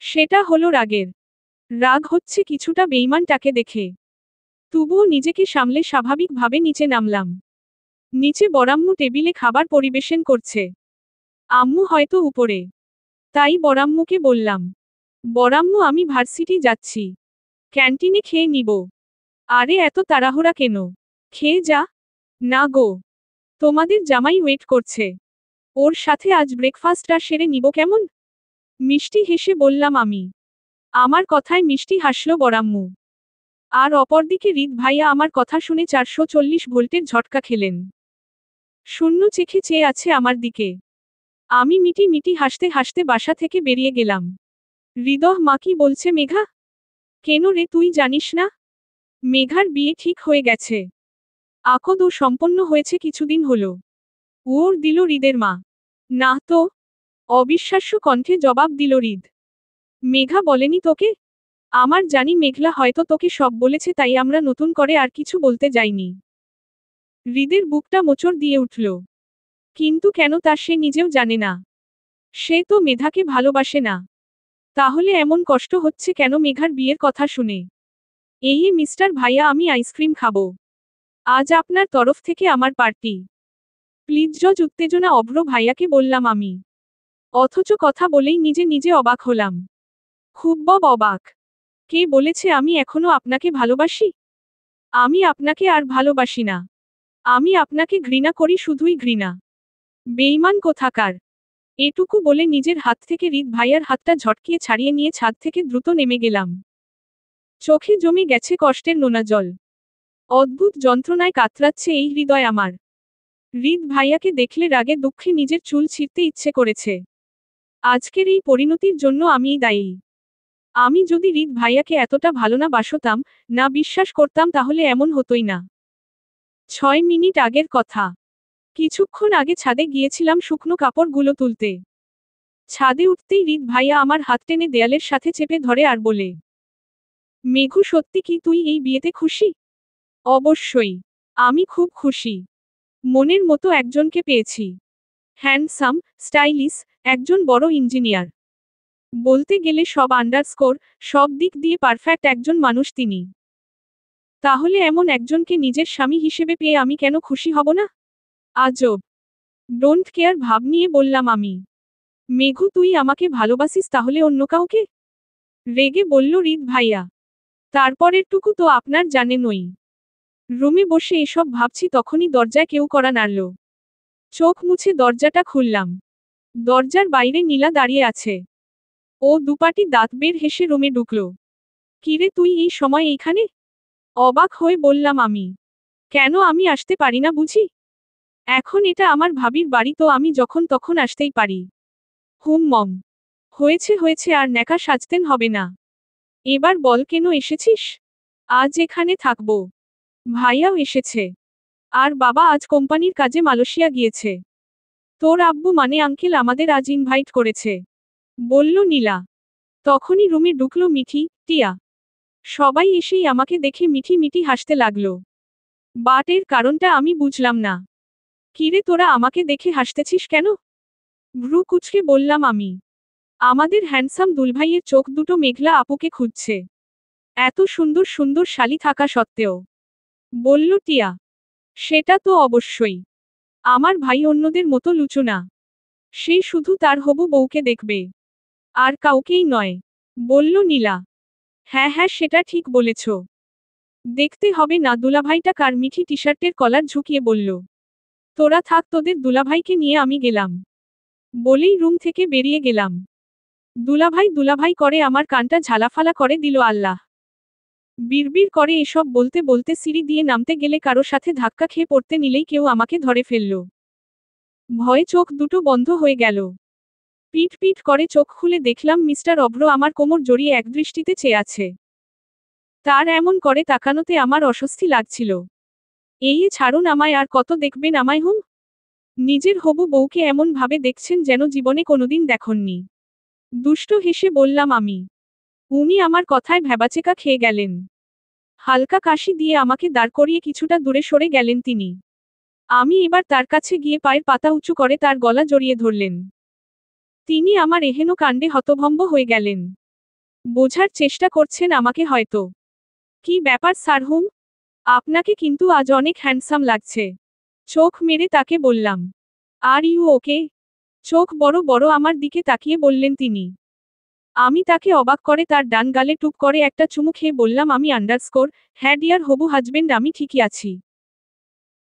সেটা হলো রাগের। রাগ হচ্ছে কিছুটা বেইমানটাকে দেখে। তবুও নিজেকে সামলে স্বাভাবিকভাবে নিচে নামলাম। নিচে বড়াম্মু টেবিলে খাবার পরিবেশন করছে। আম্মু হয়তো উপরে। তাই বড়াম্মুকে বললাম, বড়াম্মু আমি ভার্সিটি যাচ্ছি, ক্যান্টিনে খেয়ে নিব। আরে এত তাড়াহুড়া কেন? খেয়ে যা। না গো, তোমাদের জামাই ওয়েট করছে, ওর সাথে আজ ব্রেকফাস্টটা সেরে নিব কেমন? মিষ্টি হেসে বললাম আমি। আমার কথায় মিষ্টি হাসল বড়াম্মু। আর অপরদিকে রিদ ভাইয়া আমার কথা শুনে 440 ভোল্টের ঝটকা খেলেন। শূন্য চেখে চেয়ে আছে আমার দিকে। আমি মিটি মিটি হাসতে হাসতে বাসা থেকে বেরিয়ে গেলাম। হৃদয় মা কি বলছে মেঘা? কেন রে, তুই জানিস না? মেঘার বিয়ে ঠিক হয়ে গেছে। আকদ ও সম্পন্ন হয়েছে কিছুদিন হলো। ওর দিল হৃদের মা। না তো। অবিশ্বাস্য কণ্ঠে জবাব দিল হৃদ। মেঘা বলেনি তোকে? আমার জানি মেঘলা হয়তো তোকে সব বলেছে, তাই আমরা নতুন করে আর কিছু বলতে যাইনি। হৃদের বুকটা মোচড় দিয়ে উঠল। কিন্তু কেন তা সে নিজেও জানে না। সে তো মেধাকে ভালোবাসে না। তাহলে এমন কষ্ট হচ্ছে কেন মেঘার বিয়ের কথা শুনে? এই মিস্টার ভাইয়া, আমি আইসক্রিম খাবো। আজ আপনার তরফ থেকে আমার পার্টি। প্লিজ। জজ উত্তেজনা অভ্র ভাইয়াকে বললাম আমি। অথচ কথা বলেই নিজে নিজে অবাক হলাম। খুব অবাক। কে বলেছে আমি এখনো আপনাকে ভালোবাসি? আমি আপনাকে আর ভালোবাসি না। আমি আপনাকে ঘৃণা করি, শুধুই ঘৃণা। বেঈমান কোথাকার। এটুকু বলে নিজের হাত থেকে রিদ ভাইয়ার হাতটা ঝটকিয়ে ছাড়িয়ে নিয়ে ছাদ থেকে দ্রুত নেমে গেলাম। চোখে জমে গেছে কষ্টের নোনা জল। অদ্ভুত যন্ত্রণায় কাতরাচ্ছে এই হৃদয় আমার। রিদ ভাইয়াকে দেখলে রাগে দুঃখে নিজের চুল ছিঁড়তে ইচ্ছে করেছে। আজকের এই পরিণতির জন্য আমিই দায়ী। আমি যদি রিদ ভাইয়াকে এতটা ভালো না বাসতাম, না বিশ্বাস করতাম, তাহলে এমন হতোই না। 6 মিনিট আগের কথা। কিছুক্ষণ আগে ছাদে গিয়েছিলাম শুকনো কাপড়গুলো তুলতে। ছাদে উঠতেই রিদ ভাইয়া আমার হাত টেনে দেয়ালের সাথে চেপে ধরে আর বলে, মেঘু সত্যি কি তুই এই বিয়েতে খুশি? অবশ্যই। আমি খুব খুশি। মনের মতো একজনকে পেয়েছি। হ্যান্ডসাম, স্টাইলিশ, একজন বড় ইঞ্জিনিয়ার। বলতে গেলে সব আন্ডারস্কোর, সব দিক দিয়ে পারফেক্ট একজন মানুষ তিনি। তাহলে এমন একজনকে নিজের স্বামী হিসেবে পেয়ে আমি কেন খুশি হব না? আজব। ডোন্ট কেয়ার ভাব নিয়ে বললাম আমি। মেঘু তুই আমাকে ভালোবাসিস তাহলে অন্য কাউকে? রেগে বলল রিদ ভাইয়া। তারপরেরটুকু তো আপনার জানেনই। রুমে বসে এসব ভাবছি তখনই দরজায় কেউ কড়া নাড়ল। চোখ মুছে দরজাটা খুললাম। দরজার বাইরে নীলা দাঁড়িয়ে আছে। ও দুপাটি দাঁত বের হেসে রুমে ঢুকল। কিরে তুই এই সময় এইখানে? অবাক হয়ে বললাম আমি। কেন, আমি আসতে পারি না বুঝি? এখন এটা আমার ভাবির বাড়ি, তো আমি যখন তখন আসতেই পারি। মম। হয়েছে হয়েছে, আর ন্যাকা সাজতেন হবে না। এবার বল কেন এসেছিস? আজ এখানে থাকবো। ভাইয়াও এসেছে। আর বাবা আজ কোম্পানির কাজে মালয়েশিয়া গিয়েছে। তোর আব্বু মানে আঙ্কেল আমাদের আজ ইনভাইট করেছে, বলল নীলা। তখনই রুমে ঢুকলো মিঠি, টিয়া। সবাই এসেই আমাকে দেখে মিঠি মিঠি হাসতে লাগলো। বাট এর কারণটা আমি বুঝলাম না। কিরে তোরা আমাকে দেখে হাসতেছিস কেন? ভ্রু কুঁচকে বললাম আমি। আমাদের হ্যান্ডসাম দুলভাইয়ের চোখ দুটো মেঘলা আপুকে খুঁজছে। এত সুন্দর সুন্দর শালি থাকা সত্ত্বেও। বলল টিয়া। সেটা তো অবশ্যই। আমার ভাই অন্যদের মতো লুচু না। সে শুধু তার হবু বউকে দেখবে। আর কাউকেই নয়। বলল নীলা। হ্যাঁ হ্যাঁ সেটা ঠিক বলেছ। দেখতে হবে না দুলাভাইটা কার মিঠি টি শার্টের কলার ঝুঁকিয়ে বলল। তোরা থাক তোদের দুলাভাইকে নিয়ে আমি গেলাম। বলেই রুম থেকে বেরিয়ে গেলাম। দুলাভাই দুলাভাই করে আমার কানটা ঝালাফালা করে দিল আল্লাহ। বিড়বিড় করে এসব বলতে বলতে সিঁড়ি দিয়ে নামতে গেলে কারো সাথে ধাক্কা খেয়ে পড়তে নিলেই কেউ আমাকে ধরে ফেলল। ভয়ে চোখ দুটো বন্ধ হয়ে গেল। পিট পিট করে চোখ খুলে দেখলাম মিস্টার অভ্র আমার কোমর জড়িয়ে একদৃষ্টিতে চেয়ে আছে। তার এমন করে তাকানোতে আমার অস্বস্তি লাগছিল। এই ছাড়ুন আমায়, আর কত দেখবেন আমায় হুম? নিজের হবু বউকে এমন ভাবে দেখছেন যেন জীবনে কোনোদিন দেখননি। দুষ্ট হেসে বললাম আমি। উনি আমার কথায় ভ্যাবাচেকা খেয়ে গেলেন। হালকা কাশি দিয়ে আমাকে দাঁড় করিয়ে কিছুটা দূরে সরে গেলেন তিনি। আমি এবার তার কাছে গিয়ে পায়ের পাতা উঁচু করে তার গলা জড়িয়ে ধরলেন। তিনি আমার এহেন কাণ্ডে হতভম্ব হয়ে গেলেন। বোঝার চেষ্টা করছেন আমাকে হয়তো। কি ব্যাপার স্যার হুম? আপনাকে কিন্তু আজ অনেক হ্যান্ডসাম লাগছে। চোখ মেরে তাকে বললাম। Are you okay? চোখ বড় বড় আমার দিকে তাকিয়ে বললেন তিনি। আমি তাকে অবাক করে তার ডান গালে টুক করে একটা চুমু খেয়ে বললাম আমি আন্ডারস্কোর, হ্যাঁ ডিয়ার হবু হাজবেন্ড আমি ঠিকই আছি।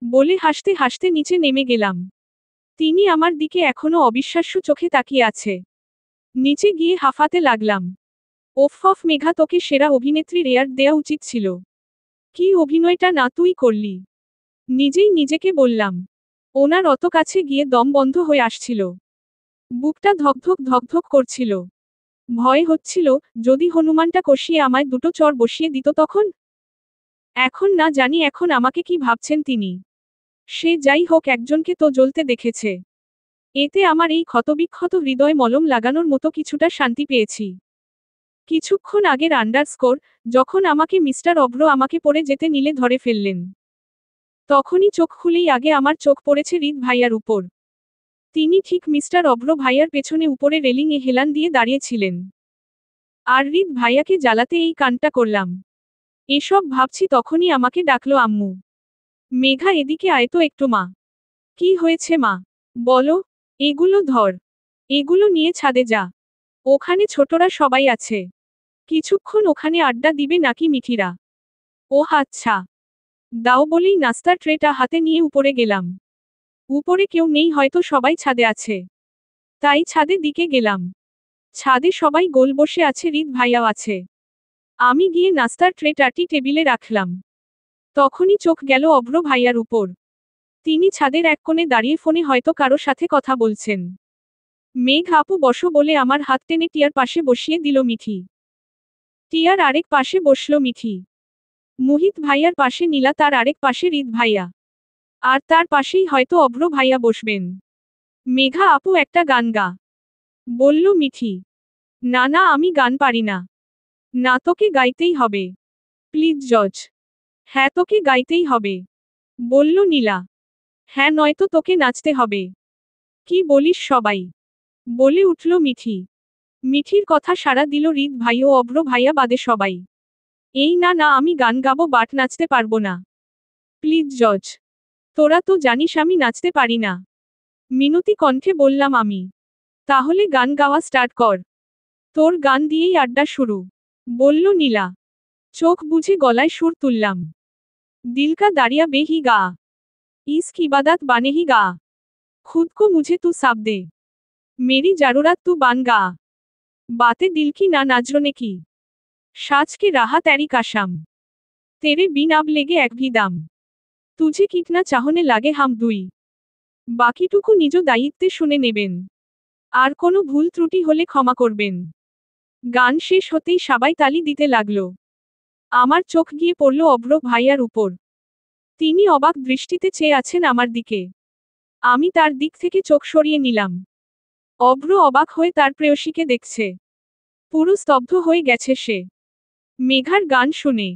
বলে হাসতে হাসতে নিচে নেমে গেলাম। তিনি আমার দিকে এখনো অবিশ্বাস্য চোখে তাকিয়ে আছে। নিচে গিয়ে হাঁফাতে লাগলাম। ওফ অফ মেঘা তোকে সেরা অভিনেত্রীর এয়ার্ড দেয়া উচিত ছিল। কি অভিনয়টা না তুই করলি? নিজেই নিজেকে বললাম। ওনার অত কাছে গিয়ে দম বন্ধ হয়ে আসছিল। বুকটা ধকধক ধকধক করছিল। ভয় হচ্ছিল, যদি হনুমানটা কষিয়ে আমায় দুটো চড় বসিয়ে দিত তখন? এখন না জানি এখন আমাকে কি ভাবছেন তিনি। সে যাই হোক একজনকে তো জ্বলতে দেখেছে। এতে আমার এই ক্ষতবিক্ষত হৃদয় মলম লাগানোর মতো কিছুটা শান্তি পেয়েছি। কিছুক্ষণ আগের আন্ডারস্কোর, যখন আমাকে মিস্টার অভ্র আমাকে পড়ে যেতে নিলে ধরে ফেললেন। তখনই চোখ খুলেই আগে আমার চোখ পড়েছে হৃদ ভাইয়ার উপর। তিনি ঠিক মিস্টার অভ্র ভাইয়ার পেছনে উপরে রেলিংয়ে হেলান দিয়ে দাঁড়িয়েছিলেন। আর হৃদ ভাইয়াকে জ্বালাতে এই কাণ্ডটা করলাম। এসব ভাবছি তখনই আমাকে ডাকলো আম্মু। মেঘা এদিকে আয় তো একটু মা। কি হয়েছে মা? বলো। এগুলো ধর। এগুলো নিয়ে ছাদে যা। ওখানে ছোটরা সবাই আছে। কিছুক্ষণ ওখানে আড্ডা দিবে নাকি মিঠিরা? ওহ আচ্ছা। দাও বলেই নাস্তার ট্রেটা হাতে নিয়ে উপরে গেলাম। উপরে কেউ নেই হয়তো সবাই ছাদে আছে। তাই ছাদে দিকে গেলাম। ছাদে সবাই গোল বসে আছে হৃদ ভাইয়াও আছে। আমি গিয়ে নাস্তার ট্রেটাটি টেবিলে রাখলাম। তখনই চোখ গেল অভ্র ভাইয়ার উপর। তিনি ছাদের এক কোণে দাঁড়িয়ে ফোনে হয়তো কারো সাথে কথা বলছেন। মেঘ আপু বসো বলে আমার হাত টেনে টিয়ার পাশে বসিয়ে দিল মিঠি। টিয়ার আরেক পাশে বসল মিঠি। মুহিত ভাইয়ার পাশে নীলা, তার আরেক পাশে হৃদ ভাইয়া। আর তার পাশেই হয়তো অভ্র ভাইয়া বসবেন। মেঘা আপু একটা গান গা। বলল মিঠি। না না আমি গান পারি না। না তোকে গাইতেই হবে। প্লিজ জজ। হ্যাঁ তোকে গাইতেই হবে। বলল নীলা। হ্যাঁ নয়তো তোকে নাচতে হবে। কি বলিস সবাই? বলে উঠল মিঠি। মিঠির কথা সাড়া দিল হৃদ ভাই ও অভ্র ভাইয়া বাদে সবাই। এই না না আমি গান গাবো বাট নাচতে পারবো না। প্লিজ জজ। তোরা তো জানিস আমি নাচতে পারি না। মিনতি কণ্ঠে বললাম আমি। তাহলে গান গাওয়া স্টার্ট কর। তোর গান দিয়েই আড্ডা শুরু। বলল নীলা। চোখ বুঝে গলায় সুর তুললাম। দিলকা দাঁড়িয়া বেহি গা। ইস্ক ইবাদত বানেহি গা। खुद को मुझे तू साब दे। मेरी जरूरत तू बन गा। बातें दिल की ना नजरों की। साज के रहा तेरी कसम। तेरे बिन अब लेगे एक भी दम। तुझे कितना चाहने लागे हम दुई। বাকিটুকু নিজ দায়িত্বে শুনে নেবেন। আর কোনো ভুল ত্রুটি হলে ক্ষমা করবেন। গান শেষ হতেই সবাই তালি দিতে লাগলো। আমার চোখ গিয়ে পড়ল অভ্র ভাইয়ার উপর। তিনি অবাক দৃষ্টিতে চেয়ে আছেন আমার দিকে। আমি তার দিক থেকে চোখ সরিয়ে নিলাম। অভ্র অবাক হয়ে তার প্রেয়সীকে দেখছে। পুরো স্তব্ধ হয়ে গেছে সে। মেঘার গান শুনে।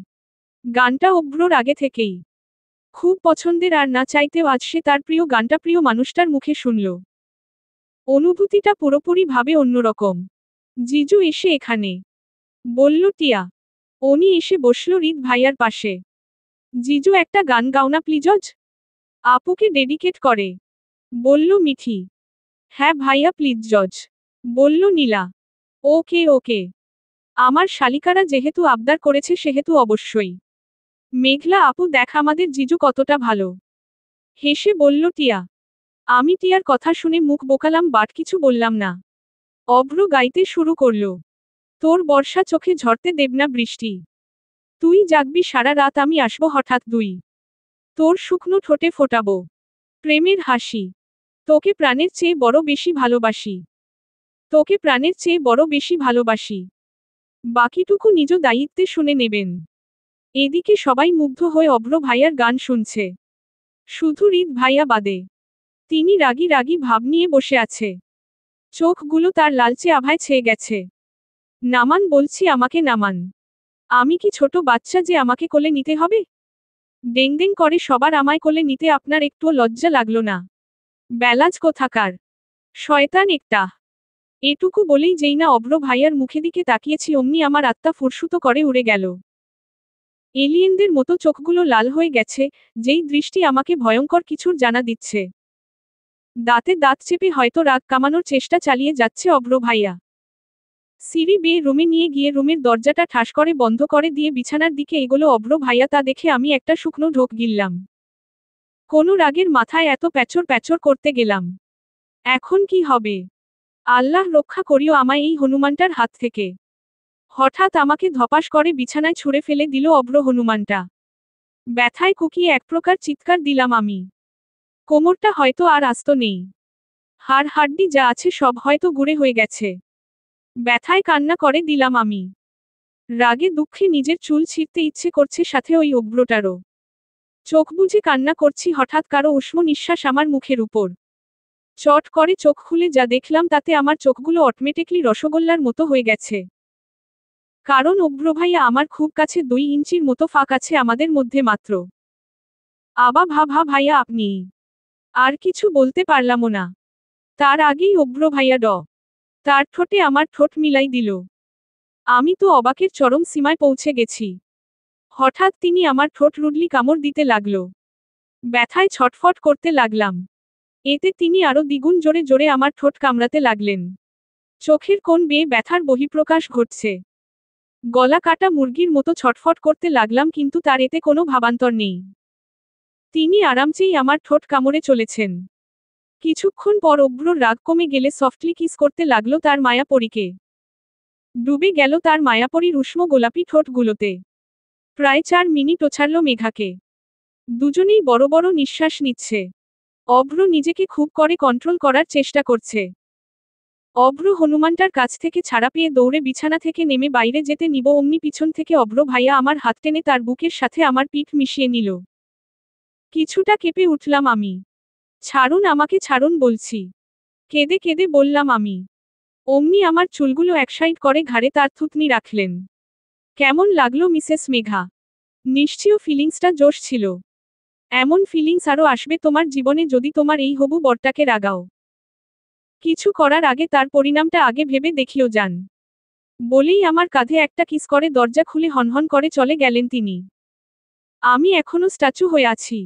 গানটা অভ্রর আগে থেকেই খুব পছন্দের, আর না চাইতেও আজ সে তার প্রিয় গানটা প্রিয় মানুষটার মুখে শুনল। অনুভূতিটা পুরোপুরি ভাবে অন্যরকম। জিজু এসে এখানে, বলল টিয়া। উনি এসে বসল হৃদ ভাইয়ার পাশে। জিজু একটা গান গাও না প্লিজজ, আপুকে ডেডিকেট করে, বলল মিঠি। হ্যাঁ ভাইয়া প্লিজ জজ, বলল নীলা। ওকে ওকে, আমার শালিকারা যেহেতু আবদার করেছে সেহেতু অবশ্যই। মেঘলা আপু দেখ আমাদের জিজু কতটা ভালো, হেসে বলল টিয়া। আমি টিয়ার কথা শুনে মুখ বোকালাম বাট কিছু বললাম না। অভ্র গাইতে শুরু করল। তোর বর্ষা চোখে ঝরতে দেব না বৃষ্টি, তুই জাগবি সারা রাত আমি আসবো হঠাৎ দুই, তোর শুকনো ঠোঁটে ফোটাবো প্রেমের হাসি, তোকে প্রাণের চেয়ে বড় বেশি ভালোবাসি, তোকে প্রাণের চেয়ে বড় বেশি ভালোবাসি। বাকিটুকু নিজ দায়িত্বে শুনে নেবেন। এদিকে সবাই মুগ্ধ হয়ে অভ্র ভাইয়ার গান শুনছে, শুধু হৃদ ভাইয়া বাদে। তিনি রাগী রাগী ভাব নিয়ে বসে আছে, চোখগুলো তার লালচে আভায় ছেয়ে গেছে। নামান বলছি, আমাকে নামান। আমি কি ছোট বাচ্চা যে আমাকে কোলে নিতে হবে? ডেংডেং করে সবার আমায় কোলে নিতে আপনার একটুও লজ্জা লাগলো না? বেলাজ কোথাকার, শয়তান একটা। এটুকু বলেই যেই না অভ্র ভাইয়ার মুখে দিকে তাকিয়েছি অমনি আমার আত্মা ফুরসুতো করে উড়ে গেল। এলিয়েনদের মতো চোখগুলো লাল হয়ে গেছে, যেই দৃষ্টি আমাকে ভয়ঙ্কর কিছুর জানা দিচ্ছে। দাঁতে দাঁত চেপে হয়তো রাগ কামানোর চেষ্টা চালিয়ে যাচ্ছে অভ্র ভাইয়া। সিঁড়ি বেয়ে রুমে নিয়ে গিয়ে রুমের দরজাটা ঠাস করে বন্ধ করে দিয়ে বিছানার দিকে এগোলো অভ্র ভাইয়া, তা দেখে আমি একটা শুকনো ঢোক গিললাম। কোনো রাগের মাথায় এত প্যাচর প্যাচর করতে গেলাম? এখন কি হবে? আল্লাহ রক্ষা করিও আমায় এই হনুমানটার হাত থেকে। হঠাৎ আমাকে ধপাস করে বিছানায় ছুঁড়ে ফেলে দিল অভ্র হনুমানটা। ব্যথায় কুকিয়ে এক প্রকার চিৎকার দিলাম আমি। কোমরটা হয়তো আর আস্ত নেই, হাড় হাড্ডি যা আছে সব হয়তো গুঁড়ে হয়ে গেছে। ব্যথায় কান্না করে দিলাম আমি। রাগে দুঃখে নিজের চুল ছিঁড়তে ইচ্ছে করছে, সাথে ওই অভ্রটারও। চোখ বুজে কান্না করছি, হঠাৎ কারো উষ্ণ নিঃশ্বাস আমার মুখের উপর। চট করে চোখ খুলে যা দেখলাম তাতে আমার চোখগুলো অটোমেটিকলি রসগোল্লার মতো হয়ে গেছে। কারণ অভ্র ভাইয়া আমার খুব কাছে, 2 ইঞ্চির মতো ফাঁক আছে আমাদের মধ্যে মাত্র। আবা ভাইয়া আপনি। আর কিছু বলতে পারলামও না। তার আগেই অভ্র ভাইয়া তার ঠোঁটে আমার ঠোঁট মিলাই দিল। আমি তো অবাকের চরম সীমায় পৌঁছে গেছি। হঠাৎ তিনি আমার ঠোঁট রুডলি কামড় দিতে লাগলো। ব্যথায় ছটফট করতে লাগলাম। এতে তিনি আরো দ্বিগুণ জোরে জোরে আমার ঠোঁট কামড়াতে লাগলেন। চোখের কোণ বেয়ে ব্যথার বহিঃপ্রকাশ ঘটছে। গলা কাটা মুরগির মতো ছটফট করতে লাগলাম, কিন্তু তার এতে কোনো ভাবান্তর নেই। তিনি আরামচেই আমার ঠোঁট কামড়ে চলেছেন। কিছুক্ষণ পর অভ্রর রাগ কমে গেলে সফটলি কিস করতে লাগলো তার মায়াপরীকে। ডুবে গেল তার মায়াপরীর উষ্ণ গোলাপি ঠোঁটগুলোতে। প্রায় 4 মিনিট ওছাড়ল মেঘাকে। দুজনেই বড় বড় নিঃশ্বাস নিচ্ছে। অভ্র নিজেকে খুব করে কন্ট্রোল করার চেষ্টা করছে। অভ্র হনুমানটার কাছ থেকে ছাড়া পেয়ে দৌড়ে বিছানা থেকে নেমে বাইরে যেতে নিব অমনি পিছন থেকে অভ্র ভাইয়া আমার হাত টেনে তার বুকের সাথে আমার পিঠ মিশিয়ে নিল। কিছুটা কেঁপে উঠলাম আমি। ছাড়ুন আমাকে ছাড়ুন বলছি, কেঁদে কেঁদে বললাম আমি। অমনি আমার চুলগুলো এক সাইড করে ঘাড়ে তার থুতনি রাখলেন। কেমন লাগলো মিসেস মেঘা? নিশ্চয়ই ফিলিংসটা জোশ ছিল। এমন ফিলিংস আরও আসবে তোমার জীবনে যদি তোমার এই হবু বরটাকে রাগাও। কিছু করার আগে তার পরিণামটা আগে ভেবে দেখিও যান। বলেই আমার কাঁধে একটা কিস করে দরজা খুলে হনহন করে চলে গেলেন তিনি। আমি এখনো স্ট্যাচু হয়ে আছি।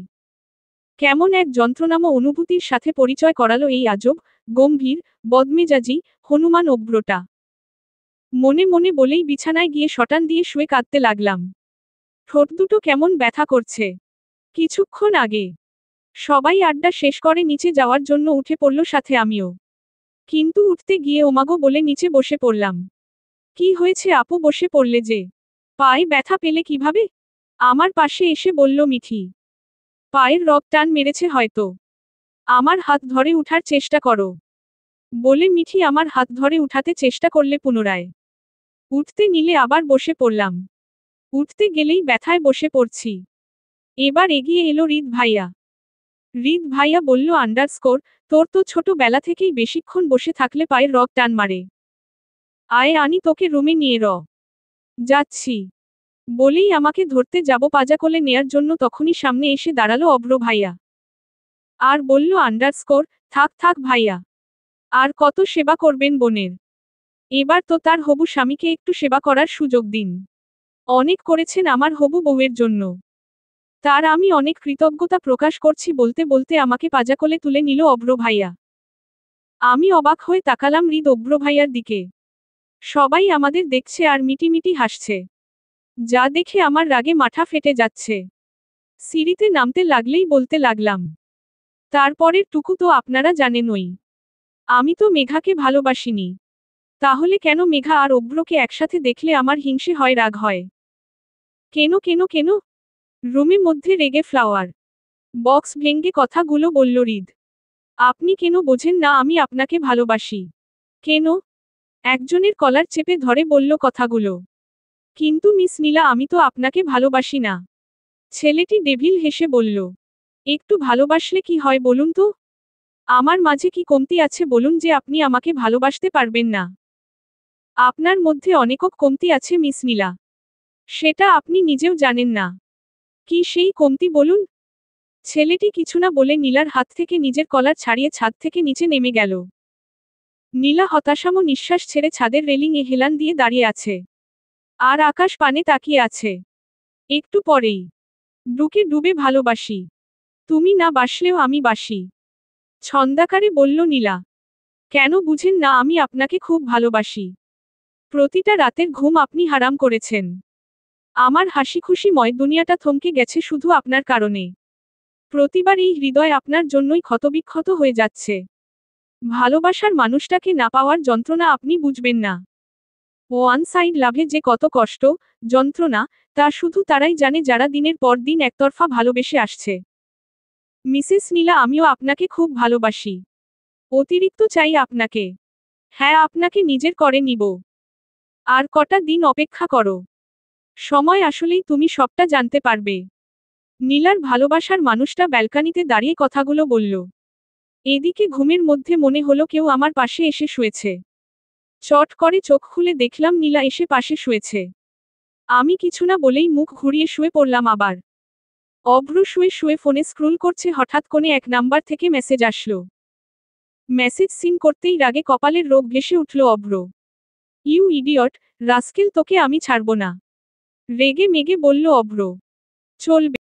কেমন এক যন্ত্রণাময় অনুভূতির সাথে পরিচয় করালো এই আজব, গম্ভীর, বদমেজাজি হনুমান অভ্রটা। মনে মনে বলেই বিছানায় গিয়ে শটান দিয়ে শুয়ে কাঁদতে লাগলাম। ঠোঁট দুটো কেমন ব্যথা করছে। কিছুক্ষণ আগে সবাই আড্ডা শেষ করে নিচে যাওয়ার জন্য উঠে পড়ল, সাথে আমিও। কিন্তু উঠতে গিয়ে ওমাগো বলে নিচে বসে পড়লাম। কি হয়েছে আপু, বসে পড়লে যে? পায়ে ব্যথা পেলে কিভাবে? আমার পাশে এসে বলল মিঠি। পায়ের রগ টান মেরেছে হয়তো। আমার হাত ধরে উঠার চেষ্টা করো, বলে মিঠি আমার হাত ধরে উঠাতে চেষ্টা করলে পুনরায়। উঠতে নিলে আবার বসে পড়লাম। উঠতে গেলেই ব্যথায় বসে পড়ছি। এবার এগিয়ে এলো হৃদ ভাইয়া। হৃদ ভাইয়া বলল, আন্ডারস্কোর, তোর তো ছোটবেলা থেকেই বেশিক্ষণ বসে থাকলে পায়ের রগ টান মারে। আয় আনি তোকে রুমে নিয়ে যাচ্ছি। বলেই আমাকে ধরতে যাব পাজা কোলে নেয়ার জন্য তখনই সামনে এসে দাঁড়ালো অব্র ভাইয়া। আর বলল আন্ডারস্কোর, থাক থাক ভাইয়া। আর কত সেবা করবেন বোনের? এবার তো তার হবু স্বামীকে একটু সেবা করার সুযোগ দিন। অনেক করেছেন আমার হবু বউয়ের জন্য। তার আমি অনেক কৃতজ্ঞতা প্রকাশ করছি বলতে বলতে আমাকে পাজাকোলে তুলে নিল অব্র ভাইয়া। আমি অবাক হয়ে তাকালাম অব্র ভাইয়ার দিকে। সবাই আমাদের দেখছে আর মিটিমিটি হাসছে। যা দেখে আমার রাগে মাথা ফেটে যাচ্ছে। সিঁড়িতে নামতে লাগলেই বলতে লাগলাম, তারপরের টুকু তো আপনারা জানেনই। আমি তো মেঘাকে ভালোবাসিনি। তাহলে কেন মেঘা আর অব্রকে একসাথে দেখলে আমার হিংসে হয়, রাগ হয়? কেন কেন কেন? রুমের মধ্যে রেগে ফ্লাওয়ার বক্স ভেঙ্গে কথাগুলো বলল হৃদ। আপনি কেন বোঝেন না আমি আপনাকে ভালোবাসি? কেন? একজনের কলার চেপে ধরে বলল কথাগুলো। কিন্তু মিস নীলা আমি তো আপনাকে ভালোবাসি না। ছেলেটি ডেভিল হেসে বলল। একটু ভালোবাসলে কি হয় বলুন তো? আমার মাঝে কি কমতি আছে বলুন যে আপনি আমাকে ভালোবাসতে পারবেন না? আপনার মধ্যে অনেক কমতি আছে মিস নীলা। সেটা আপনি নিজেও জানেন না। কি সেই কমতি বলুন? ছেলেটি কিছু না বলে নীলার হাত থেকে নিজের কলার ছাড়িয়ে ছাদ থেকে নিচে নেমে গেল। নীলা হতাশাম নিঃশ্বাস ছেড়ে ছাদের রেলিংয়ে হেলান দিয়ে দাঁড়িয়ে আছে। আর আকাশ পানে তাকিয়ে আছে। একটু পরেই বুকে ডুবে ভালোবাসি। তুমি না বাসলেও আমি বাসি। ছন্দাকারে বলল নীলা। কেন বুঝেন না আমি আপনাকে খুব ভালোবাসি। প্রতিটা রাতের ঘুম আপনি হারাম করেছেন। আমার হাসি খুশিময় দুনিয়াটা থমকে গেছে শুধু আপনার কারণে। প্রতিবার এই হৃদয় আপনার জন্যই ক্ষতবিক্ষত হয়ে যাচ্ছে। ভালোবাসার মানুষটাকে না পাওয়ার যন্ত্রণা আপনি বুঝবেন না। ওয়ান সাইড লাভে যে কত কষ্ট, যন্ত্রণা, তা শুধু তারাই জানে যারা দিনের পর দিন একতরফা ভালোবেসে আসছে। মিসেস নীলা আমিও আপনাকে খুব ভালোবাসি। অতিরিক্ত চাই আপনাকে। হ্যাঁ আপনাকে নিজের করে নিব। আর কটা দিন অপেক্ষা করো। সময় আসলেই তুমি সবটা জানতে পারবে। নীলার ভালোবাসার মানুষটা ব্যালকানিতে দাঁড়িয়ে কথাগুলো বলল। এদিকে ঘুমের মধ্যে মনে হলো কেউ আমার পাশে এসে শুয়েছে। চট করে চোখ খুলে দেখলাম নীলা এসে পাশে শুয়েছে। আমি কিছু না বলেই মুখ ঘুরিয়ে শুয়ে পড়লাম আবার। অব্র শুয়ে শুয়ে ফোনে স্ক্রোল করছে, হঠাৎ কোণে এক নাম্বার থেকে মেসেজ আসলো। মেসেজ সিন করতেই রাগে কপালের রোগ ভেসে উঠল অব্র। ইউ ইডিয়ট, রাস্কেল তোকে আমি ছাড়ব না। রেগে মেগে বলল অব্র। চলবে।